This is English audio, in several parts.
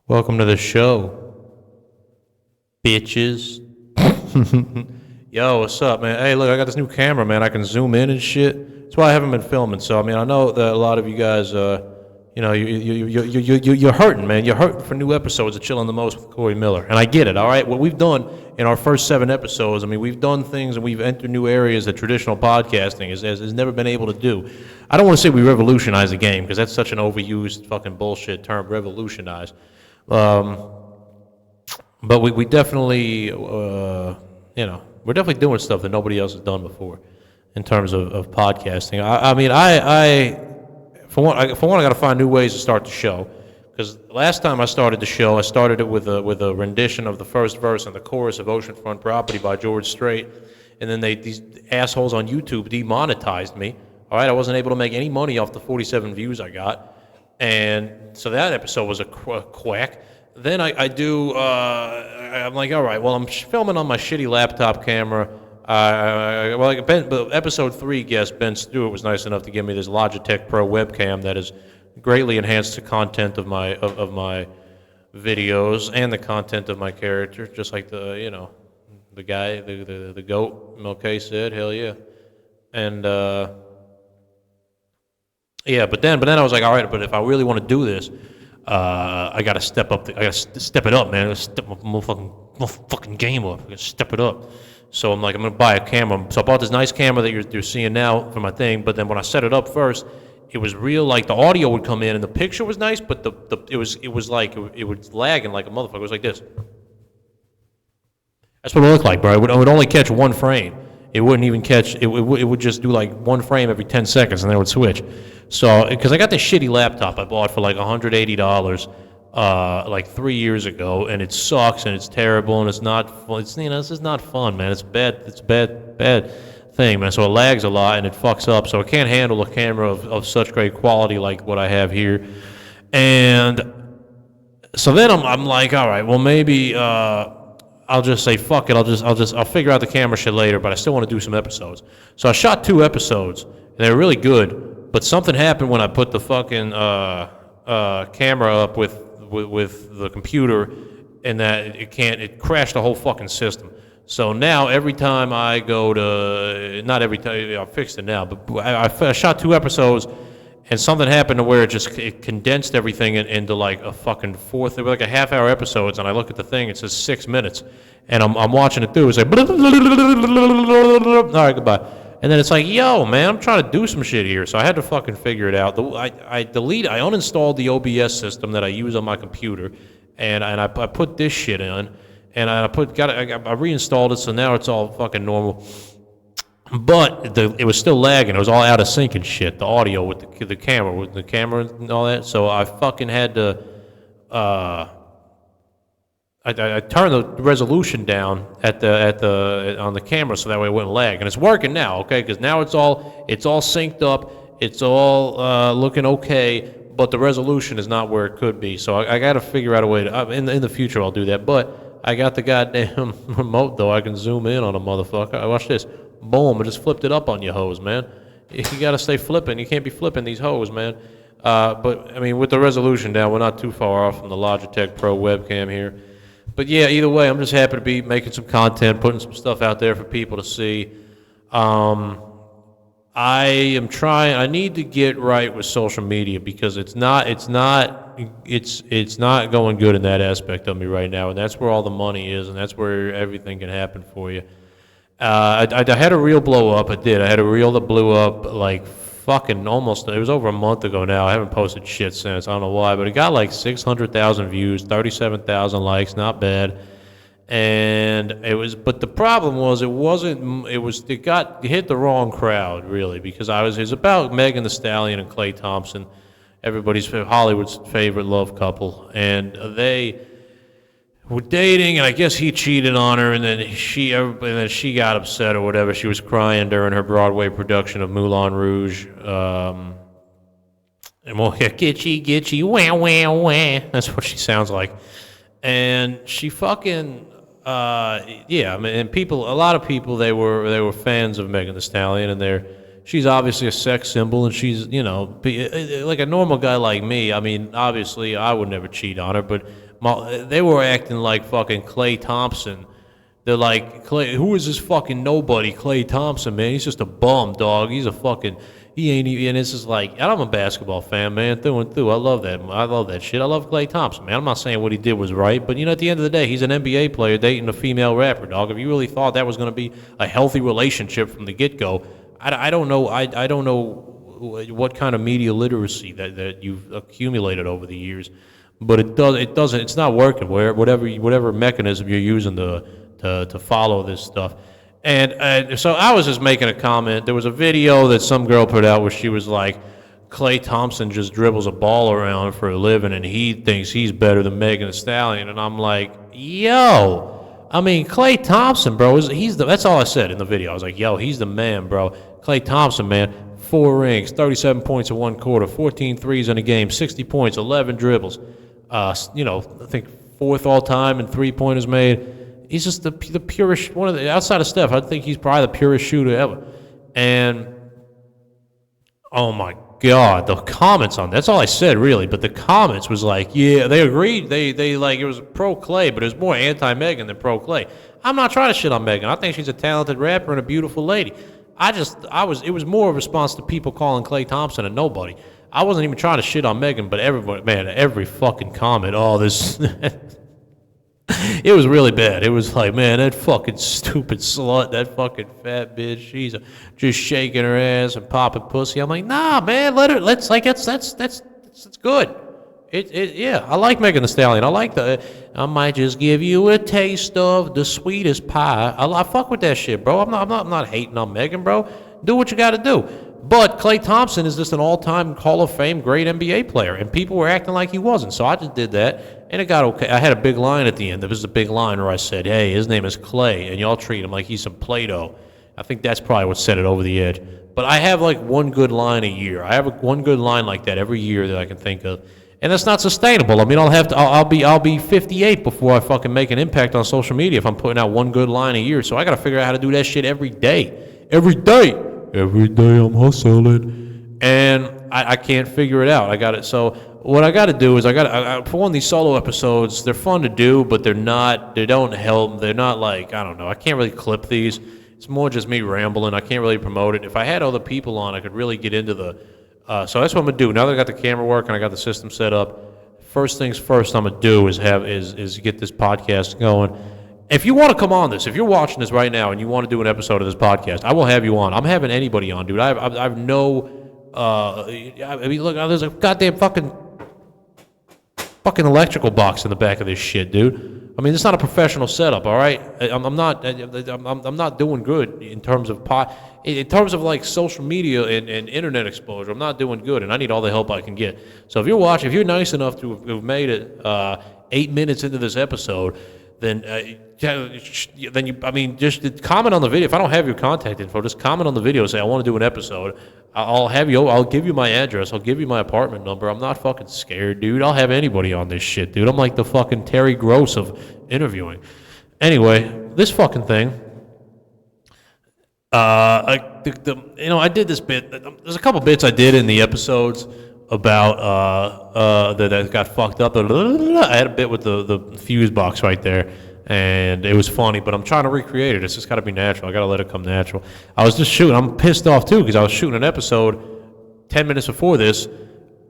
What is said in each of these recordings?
Welcome to the show, bitches. Yo, what's up, man? Hey, look, I got this new camera, man. I can zoom in and shit. That's why I haven't been filming. So, I mean, I know that a lot of you guys, you're hurting, man. You're hurting for new episodes of Chillin' the Most with Cory Miller. And I get it, all right? What we've done in our first 7 episodes, I mean, we've done things and we've entered new areas that traditional podcasting has never been able to do. I don't want to say we revolutionized the game because that's such an overused fucking bullshit term, revolutionize. But we definitely, we're definitely doing stuff that nobody else has done before in terms of podcasting. For one, I got to find new ways to start the show. Because last time I started the show, I started it with a rendition of the first verse and the chorus of Oceanfront Property by George Strait. And then these assholes on YouTube demonetized me. All right, I wasn't able to make any money off the 47 views I got. And so that episode was a quack. Then I'm like, all right, well, I'm filming on my shitty laptop camera. Episode 3 guest, Ben Stewart, was nice enough to give me this Logitech Pro webcam that has greatly enhanced the content of my videos and the content of my character, just like the guy, the goat, Milkay said, hell yeah. And, yeah, but then I was like, all right, but if I really want to do this, I got to step up. I got to step it up, man. I got to step my motherfucking game up. I got to step it up. So I'm like, I'm gonna buy a camera. So I bought this nice camera that you're seeing now for my thing. But then when I set it up first, it was real. Like the audio would come in and the picture was nice, but it was lagging like a motherfucker. It was like this. That's what it looked like, bro. It would only catch one frame. It wouldn't even catch. It would just do like one frame every 10 seconds, and then it would switch. So, because I got this shitty laptop I bought for like $180, like 3 years ago, and it sucks and it's terrible and it's not. This is not fun, man. It's bad. It's bad thing, man. So it lags a lot and it fucks up. So I can't handle a camera of such great quality like what I have here. And so then I'm like, all right, well maybe. I'll just say fuck it. I'll figure out the camera shit later. But I still want to do some episodes. So I shot 2 episodes. And they were really good. But something happened when I put the fucking camera up with the computer, and that it crashed the whole fucking system. So now every time I go to, not every time, I fixed it now. But I shot 2 episodes. And something happened to where it condensed everything into like a fucking fourth. They were like a half-hour episodes, and I look at the thing. It says 6 minutes, and I'm watching it through. It's like, all right, goodbye. And then it's like, yo, man, I'm trying to do some shit here, so I had to fucking figure it out. I uninstalled the OBS system that I use on my computer, and I put this shit in, and I reinstalled it, so now it's all fucking normal. But it was still lagging. It was all out of sync and shit. The audio with the camera and all that. So I fucking had to. I turned the resolution down on the camera so that way it wouldn't lag, and it's working now. Okay, because now it's all synced up. It's all looking okay, but the resolution is not where it could be. So I got to figure out a way to. In the future, I'll do that. But I got the goddamn remote though. I can zoom in on a motherfucker. Watch this. Boom, I just flipped it up on your hose, man. You got to stay flipping. You can't be flipping these hose, man. But, I mean, with the resolution down, we're not too far off from the Logitech Pro webcam here. But, yeah, either way, I'm just happy to be making some content, putting some stuff out there for people to see. I need to get right with social media because it's not going good in that aspect of me right now, and that's where all the money is, and that's where everything can happen for you. I had a reel blow up. I did. I had a reel that blew up like fucking almost. It was over a month ago now. I haven't posted shit since. I don't know why, but it got like 600,000 views, 37,000 likes. Not bad. And it was. But the problem was, it wasn't. It hit the wrong crowd really because it was about Megan Thee Stallion and Klay Thompson, Hollywood's favorite love couple, and they were dating, and I guess he cheated on her, and then she got upset or whatever. She was crying during her Broadway production of Moulin Rouge. And well, gitchy, wah, wah, wah. That's what she sounds like. And she fucking, yeah, I mean, and a lot of people, they were fans of Megan Thee Stallion, and she's obviously a sex symbol, and she's, like a normal guy like me. I mean, obviously, I would never cheat on her, but They were acting like fucking Klay Thompson. They're like, Clay, who is this fucking nobody, Klay Thompson, man? He's just a bum, dog. He's a fucking, he ain't even, and it's just like, and I'm a basketball fan, man, through and through. I love that. I love that shit. I love Klay Thompson, man. I'm not saying what he did was right, but, at the end of the day, he's an NBA player dating a female rapper, dog. If you really thought that was going to be a healthy relationship from the get-go, I don't know. I don't know what kind of media literacy that you've accumulated over the years, but it doesn't. It's not working. Whatever mechanism you're using to follow this stuff. And so I was just making a comment. There was a video that some girl put out where she was like, Klay Thompson just dribbles a ball around for a living and he thinks he's better than Megan Thee Stallion. And I'm like, yo, Klay Thompson, bro, that's all I said in the video. I was like, yo, he's the man, bro. Klay Thompson, man, 4 rings, 37 points in 1 quarter, 14 threes in a game, 60 points, 11 dribbles. I think 4th all time in 3-pointers made. He's just the purest, outside of Steph, I think he's probably the purest shooter ever. And, oh my God, the comments on that's all I said, really, but the comments was like, yeah, they agreed. They like, it was pro-Klay, but it was more anti-Megan than pro-Klay. I'm not trying to shit on Megan. I think she's a talented rapper and a beautiful lady. It was more a response to people calling Klay Thompson a nobody. I wasn't even trying to shit on Megan, but everybody, man, every fucking comment, this... It was really bad. It was like, man, that fucking stupid slut, that fucking fat bitch, she's just shaking her ass and popping pussy. I'm like, nah, man, that's good. Yeah, I like Megan Thee Stallion. I might just give you a taste of the sweetest pie. I fuck with that shit, bro. I'm not hating on Megan, bro. Do what you got to do. But Klay Thompson is just an all-time Hall of Fame great NBA player, and people were acting like he wasn't. So I just did that, and it got okay. I had a big line at the end. There was a big line where I said, hey, his name is Klay, and y'all treat him like he's some Play-Doh. I think that's probably what set it over the edge. But I have like one good line a year. I have one good line like that every year that I can think of. And that's not sustainable. I'll be 58 before I fucking make an impact on social media if I'm putting out one good line a year. So I got to figure out how to do that shit every day. Every day I'm hustling, and I can't figure it out. I got it. So what I got to do is for one, these solo episodes, they're fun to do, but they don't help. They're not like, I don't know. I can't really clip these. It's more just me rambling. I can't really promote it. If I had other people on, I could really get into so that's what I'm gonna do. Now that I got the camera working, I got the system set up. First things first, I'm gonna do is get this podcast going. If you want to come on this, if you're watching this right now and you want to do an episode of this podcast, I will have you on. I'm having anybody on, dude. I have no, look, there's a goddamn fucking electrical box in the back of this shit, dude. It's not a professional setup, all right? I'm not doing good in terms of like social media and internet exposure. I'm not doing good, and I need all the help I can get. So if you're nice enough to have made it 8 minutes into this episode, then just comment on the video. If I don't have your contact info, just comment on the video and say, I want to do an episode. I'll give you my address. I'll give you my apartment number. I'm not fucking scared, dude. I'll have anybody on this shit, dude. I'm like the fucking Terry Gross of interviewing. Anyway, this fucking thing, I did this bit. There's a couple bits I did in the episodes about that got fucked up. I had a bit with the fuse box right there, and it was funny, but I'm trying to recreate it. It's just got to be natural. I got to let it come natural. I was just shooting. I'm pissed off, too, because I was shooting an episode 10 minutes before this,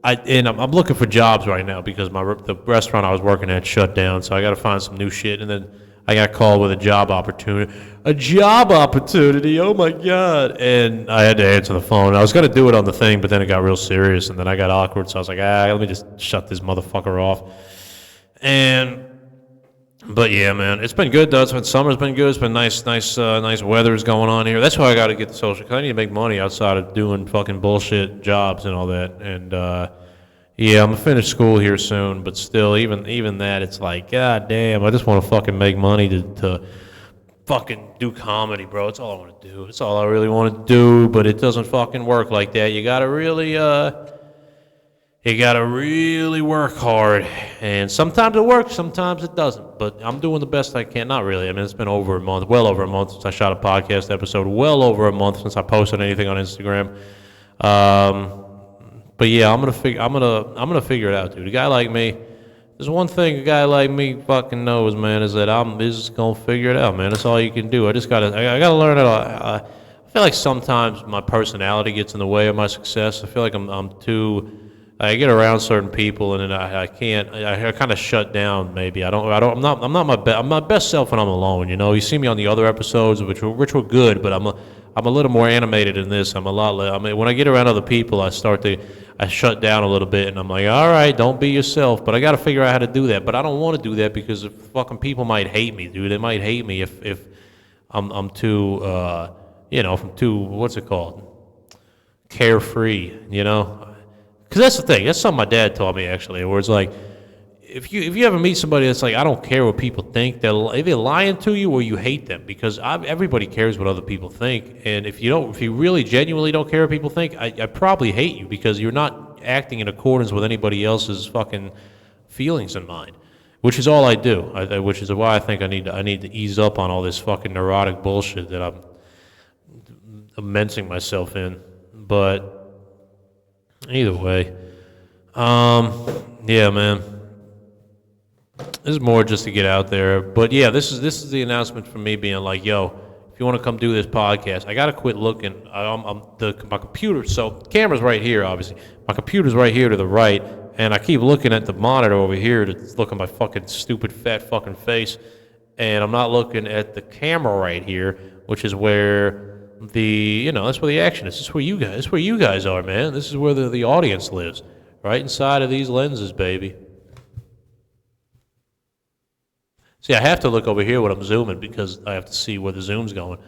I'm looking for jobs right now because the restaurant I was working at shut down, so I got to find some new shit, and then I got called with a job opportunity. A job opportunity, oh my God. And I had to answer the phone. I was going to do it on the thing, but then it got real serious, and then I got awkward, so I was like, let me just shut this motherfucker off. But yeah, man, it's been good, though. Summer's been good. It's been nice weather's going on here. That's why I got to get the social, because I need to make money outside of doing fucking bullshit jobs and all that. And, yeah, I'm going to finish school here soon, but still, even that, it's like, God damn, I just want to fucking make money to fucking do comedy, bro. It's all I want to do. It's all I really want to do, but it doesn't fucking work like that. You got to really work hard, and sometimes it works, sometimes it doesn't, but I'm doing the best I can. Not really. It's been well over a month since I shot a podcast episode, well over a month since I posted anything on Instagram. But yeah, I'm gonna figure it out, dude. A guy like me There's one thing a guy like me fucking knows, man, is that I'm just gonna figure it out, man. That's all you can do. I gotta learn it. I feel like sometimes my personality gets in the way of my success. I feel like I'm too. I get around certain people, and then I can't. I kind of shut down. Maybe I don't. I'm not my best. I'm my best self when I'm alone. You know, you see me on the other episodes, which were good, but I'm a little more animated in this. I'm a lot. I mean, when I get around other people, I shut down a little bit, and I'm like, all right, don't be yourself. But I got to figure out how to do that. But I don't want to do that because if fucking people might hate me, dude. They might hate me if I'm too if I'm too what's it called, carefree. You know. Because that's the thing. That's something my dad taught me, actually, where it's like, if you ever meet somebody that's like, I don't care what people think, they're either lying to you or you hate them, because everybody cares what other people think. And if you really genuinely don't care what people think, I probably hate you, because you're not acting in accordance with anybody else's fucking feelings in mind, which is all I do, which is why I think I need to ease up on all this fucking neurotic bullshit that I'm immersing myself in. But either way, yeah, man. This is more just to get out there. But yeah, this is the announcement from me being like, yo, if you want to come do this podcast, I gotta quit looking. My computer. So camera's right here, obviously. My computer's right here to the right, and I keep looking at the monitor over here to look at my fucking stupid fat fucking face, and I'm not looking at the camera right here, which is where that's where the action is. This is where you guys are, man. This is where the audience lives, right inside of these lenses, baby. See, I have to look over here when I'm zooming because I have to see where the zoom's going.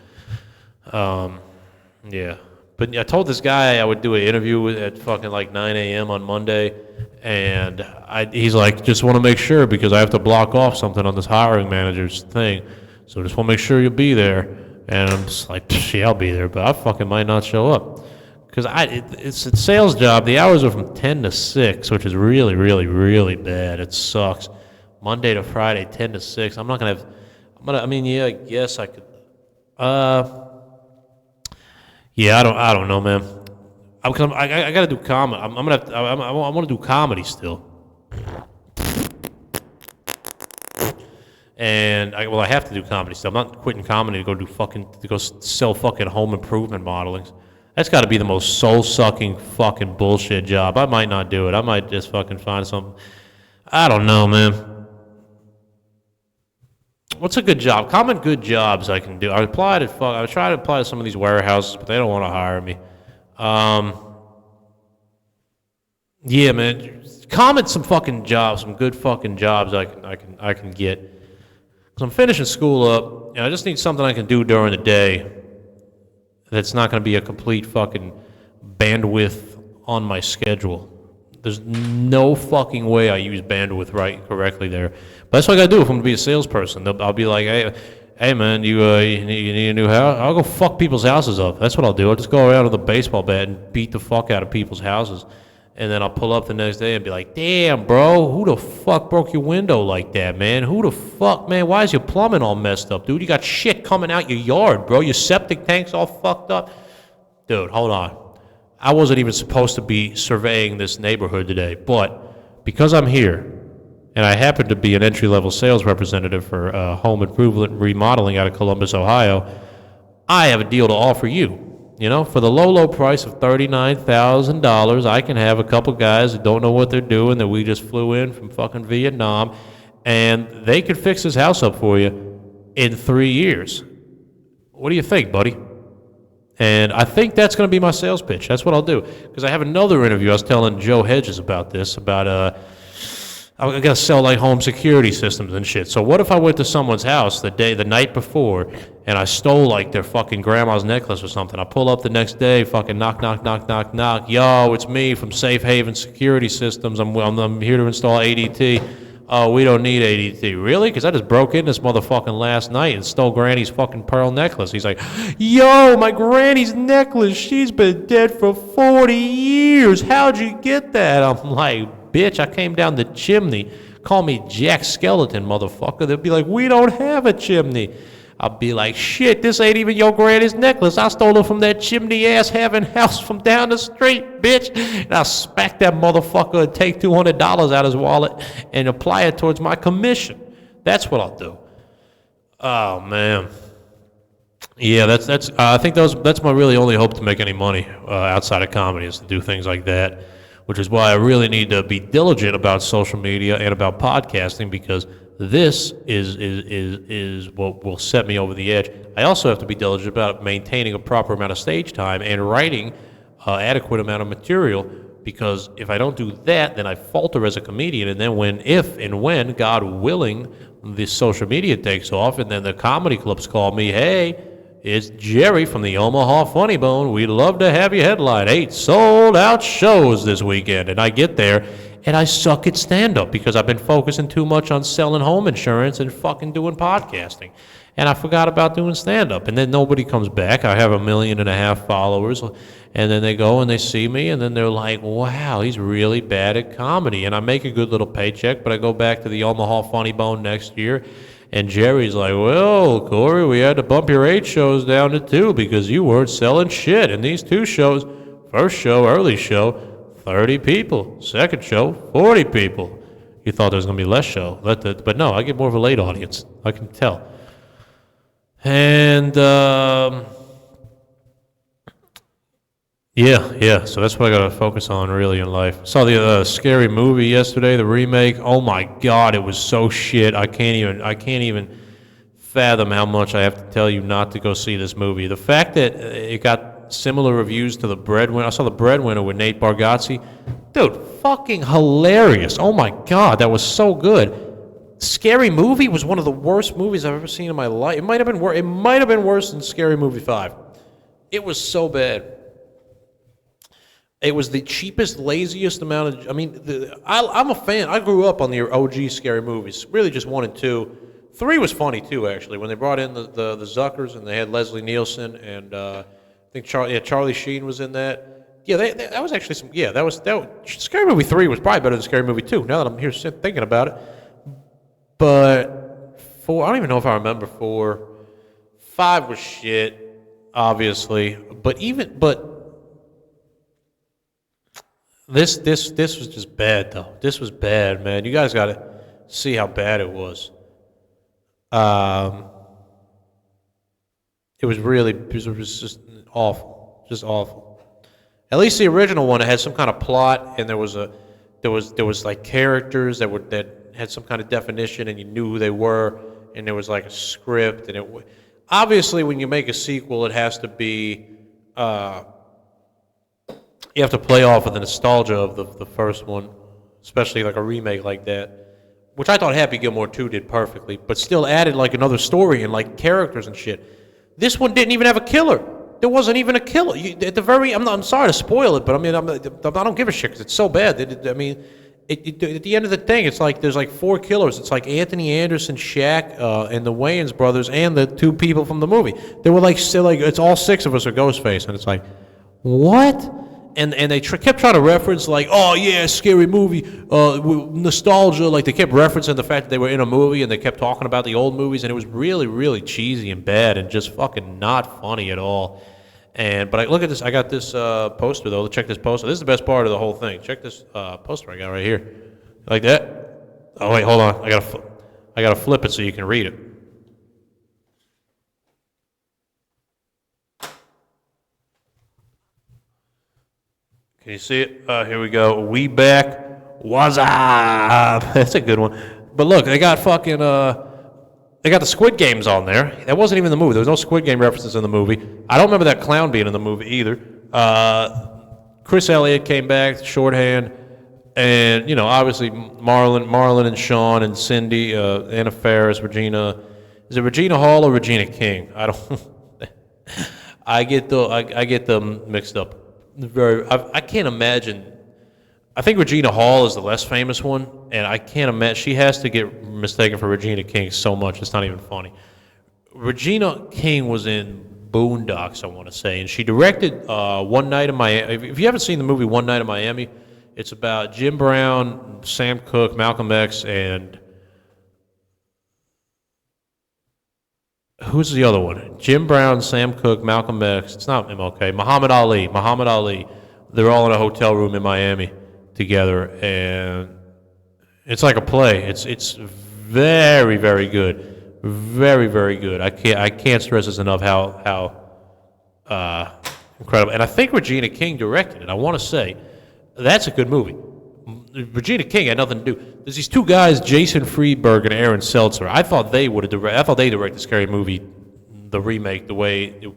Yeah. But I told this guy I would do an interview at fucking like 9 a.m. on Monday, and he's like, just want to make sure because I have to block off something on this hiring manager's thing. So just want to make sure you'll be there. And I'm just like, yeah, I'll be there, but I fucking might not show up. Because it's a sales job. The hours are from 10 to 6, which is really, really, really bad. It sucks. Monday to Friday, 10 to 6. I guess I could. Yeah, I don't know, man. I got to do comedy. I want to do comedy still. And I have to do comedy still. I'm not quitting comedy to go sell fucking home improvement modelings. That's got to be the most soul-sucking fucking bullshit job. I might not do it. I might just fucking find something. I don't know, man. What's a good job? Comment good jobs I can do. I tried to apply to some of these warehouses, but they don't want to hire me. Yeah, man. Comment some fucking jobs, some good fucking jobs I can get. Because I'm finishing school up, and I just need something I can do during the day that's not going to be a complete fucking bandwidth on my schedule. There's no fucking way I use bandwidth correctly there. But that's what I got to do if I'm going to be a salesperson. I'll be like, hey man, you need a new house? I'll go fuck people's houses up. That's what I'll do. I'll just go around with a baseball bat and beat the fuck out of people's houses. And then I'll pull up the next day and be like, damn, bro, who the fuck broke your window like that, man? Who the fuck, man? Why is your plumbing all messed up, dude? You got shit coming out your yard, bro. Your septic tank's all fucked up. Dude, hold on. I wasn't even supposed to be surveying this neighborhood today, but because I'm here, and I happen to be an entry-level sales representative for home improvement remodeling out of Columbus, Ohio, I have a deal to offer you. You know, for the low price of $39,000, I can have a couple guys that don't know what they're doing that we just flew in from fucking Vietnam, and they could fix this house up for you in 3 years. What do you think, buddy? And I think that's going to be my sales pitch. That's what I'll do. Because I have another interview. I was telling Joe Hedges about this, about I got to sell like home security systems and shit. So what if I went to someone's house the night before, and I stole like their fucking grandma's necklace or something? I pull up the next day, fucking knock, knock, knock, knock, knock. Yo, it's me from Safe Haven Security Systems. I'm here to install ADT. Oh, we don't need ADT. Really? Because I just broke in this motherfucking last night and stole Granny's fucking pearl necklace. He's like, yo, my Granny's necklace, she's been dead for 40 years. How'd you get that? I'm like, bitch, I came down the chimney. Call me Jack Skeleton, motherfucker. They'll be like, we don't have a chimney. I'll be like, shit, this ain't even your granny's necklace. I stole it from that chimney-ass having house from down the street, bitch. And I'll smack that motherfucker and take $200 out of his wallet and apply it towards my commission. That's what I'll do. Oh, man. Yeah, that's. I think that's my really only hope to make any money outside of comedy is to do things like that, which is why I really need to be diligent about social media and about podcasting because this is what will set me over the edge. I also have to be diligent about maintaining a proper amount of stage time and writing adequate amount of material because if I don't do that, then I falter as a comedian. And then when, God willing, this social media takes off and then the comedy clubs call me, hey, it's Jerry from the Omaha Funny Bone. We'd love to have you headline 8 sold-out shows this weekend. And I get there, and I suck at stand-up because I've been focusing too much on selling home insurance and fucking doing podcasting. And I forgot about doing stand-up. And then nobody comes back. I have 1.5 million followers. And then they go and they see me, and then they're like, wow, he's really bad at comedy. And I make a good little paycheck, but I go back to the Omaha Funny Bone next year. And Jerry's like, well, Cory, we had to bump your 8 shows down to 2 because you weren't selling shit. And these 2 shows, first show, early show, 30 people. Second show, 40 people. You thought there was going to be less show. But no, I get more of a late audience. I can tell. And, yeah, so that's what I got to focus on really in life. Saw the Scary Movie yesterday, the remake. Oh my God, it was so shit. I can't even fathom how much I have to tell you not to go see this movie. The fact that it got similar reviews to The Breadwinner. I saw The Breadwinner with Nate Bargatze. Dude, fucking hilarious. Oh my God, that was so good. Scary Movie was one of the worst movies I've ever seen in my life. It might have been worse than Scary Movie 5. It was so bad. It was the cheapest, laziest amount of. I mean, I'm a fan. I grew up on the OG Scary Movies. Really, just 1 and 2. 3 was funny too, actually. When they brought in the Zuckers and they had Leslie Nielsen and I think Charlie Sheen was in that. Yeah, that was actually some. Yeah, that was Scary Movie 3 was probably better than Scary Movie 2. Now that I'm here thinking about it, but 4, I don't even know if I remember 4. 5 was shit, obviously, but. This was just bad though. This was bad, man. You guys got to see how bad it was. It was just awful, At least the original one, it had some kind of plot, and there was like characters that had some kind of definition, and you knew who they were, and there was like a script, and obviously when you make a sequel, it has to be. You have to play off of the nostalgia of the first one, especially like a remake like that, which I thought Happy Gilmore 2 did perfectly, but still added like another story and like characters and shit. This one didn't even have a killer. There wasn't even a killer. I'm sorry to spoil it, but I mean, I don't give a shit because it's so bad. At the end of the thing, it's like there's like 4 killers. It's like Anthony Anderson, Shaq, and the Wayans brothers, and the 2 people from the movie. They were like, it's all 6 of us are Ghostface, and it's like, what? And they kept trying to reference like, oh yeah, Scary Movie, nostalgia. Like they kept referencing the fact that they were in a movie, and they kept talking about the old movies, and it was really, really cheesy and bad, and just fucking not funny at all. But look at this. I got this poster though. Check this poster. This is the best part of the whole thing. Check this poster I got right here. Like that? Oh wait, hold on. I gotta flip it so you can read it. Can you see it? Here we go. We back. What's up? That's a good one. But look, they got fucking. They got the Squid Games on there. That wasn't even in the movie. There was no Squid Game references in the movie. I don't remember that clown being in the movie either. Chris Elliott came back, shorthand, and obviously Marlon and Sean and Cindy, Anna Faris, Regina. Is it Regina Hall or Regina King? I don't. I get them mixed up. I can't imagine. I think Regina Hall is the less famous one, and I can't imagine. She has to get mistaken for Regina King so much, it's not even funny. Regina King was in Boondocks, I want to say, and she directed One Night in Miami. If you haven't seen the movie One Night in Miami, it's about Jim Brown, Sam Cooke, Malcolm X, and Who's the other one? Jim Brown, Sam Cooke, Malcolm X. It's not MLK. Muhammad Ali. Muhammad Ali. They're all in a hotel room in Miami together, and it's like a play. It's very, very good. Very, very good. I can't stress this enough how incredible. And I think Regina King directed it. I want to say that's a good movie. Regina King had nothing to do. There's these two guys, Jason Friedberg and Aaron Seltzer. I thought they directed Scary Movie, the remake,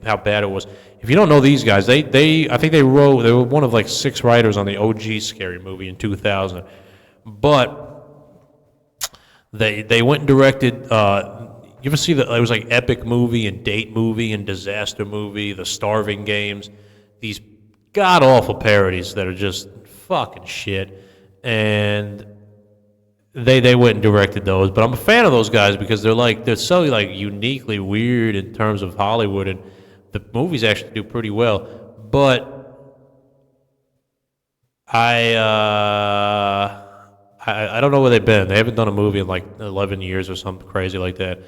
how bad it was. If you don't know these guys, I think they were one of like 6 writers on the OG Scary Movie in 2000. But they went and directed. You ever see it was like Epic Movie and Date Movie and Disaster Movie, The Starving Games, these god awful parodies that are just fucking shit. And they went and directed those, but I'm a fan of those guys because they're so like uniquely weird in terms of Hollywood, and the movies actually do pretty well. But I don't know where they've been. They haven't done a movie in like 11 years or something crazy like that.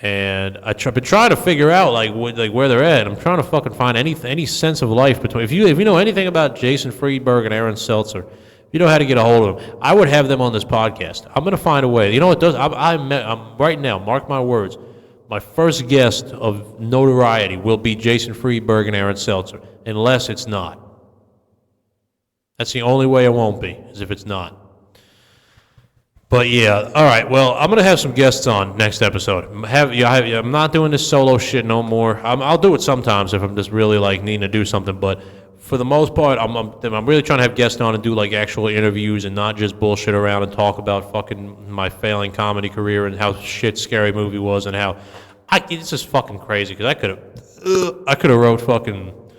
And I've been trying to figure out like where they're at. I'm trying to fucking find any sense of life between. If you know anything about Jason Friedberg and Aaron Seltzer, if you know how to get a hold of them, I would have them on this podcast. I'm going to find a way. You know what does? I'm right now, mark my words, my first guest of notoriety will be Jason Friedberg and Aaron Seltzer, unless it's not. That's the only way it won't be, is if it's not. But yeah, all right. Well, I'm gonna have some guests on next episode. I'm not doing this solo shit no more. I'll do it sometimes if I'm just really like needing to do something. But for the most part, I'm really trying to have guests on and do like actual interviews and not just bullshit around and talk about fucking my failing comedy career and how shit Scary Movie was and how it's just fucking crazy because I could have wrote fucking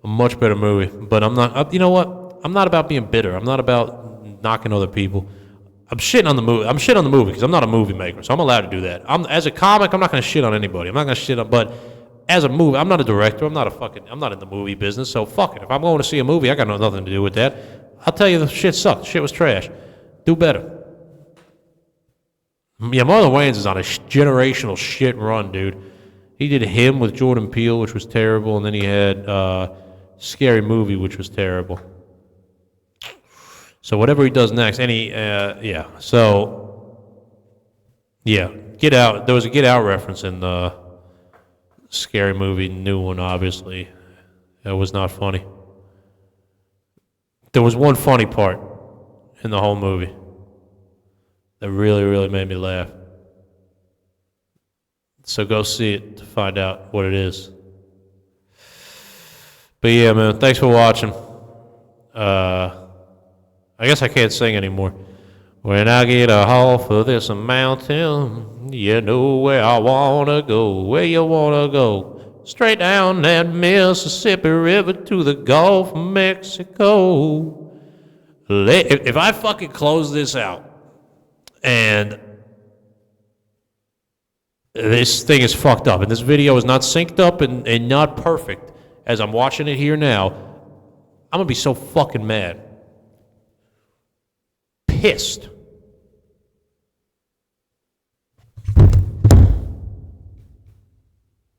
a much better movie. But I'm not. You know what? I'm not about being bitter. I'm not about knocking other people. I'm shitting on the movie. I'm shitting on the movie because I'm not a movie maker, so I'm allowed to do that. As a comic, I'm not going to shit on anybody. I'm not going to shit on, but as a movie, I'm not a director. I'm not in the movie business, so fuck it. If I'm going to see a movie, I got nothing to do with that. I'll tell you the shit sucked. The shit was trash. Do better. Yeah, Marlon Wayans is on a generational shit run, dude. He did Him with Jordan Peele, which was terrible, and then he had Scary Movie, which was terrible. So whatever he does next, Get Out. There was a Get Out reference in the Scary Movie, new one, obviously. That was not funny. There was one funny part in the whole movie that really, really made me laugh. So go see it to find out what it is. But yeah, man, thanks for watching. I guess I can't sing anymore. When I get off of this mountain, you know where I wanna go, where you wanna go. Straight down that Mississippi River to the Gulf of Mexico. If I fucking close this out, and this thing is fucked up, and this video is not synced up and not perfect, as I'm watching it here now, I'm gonna be so fucking mad. Pissed.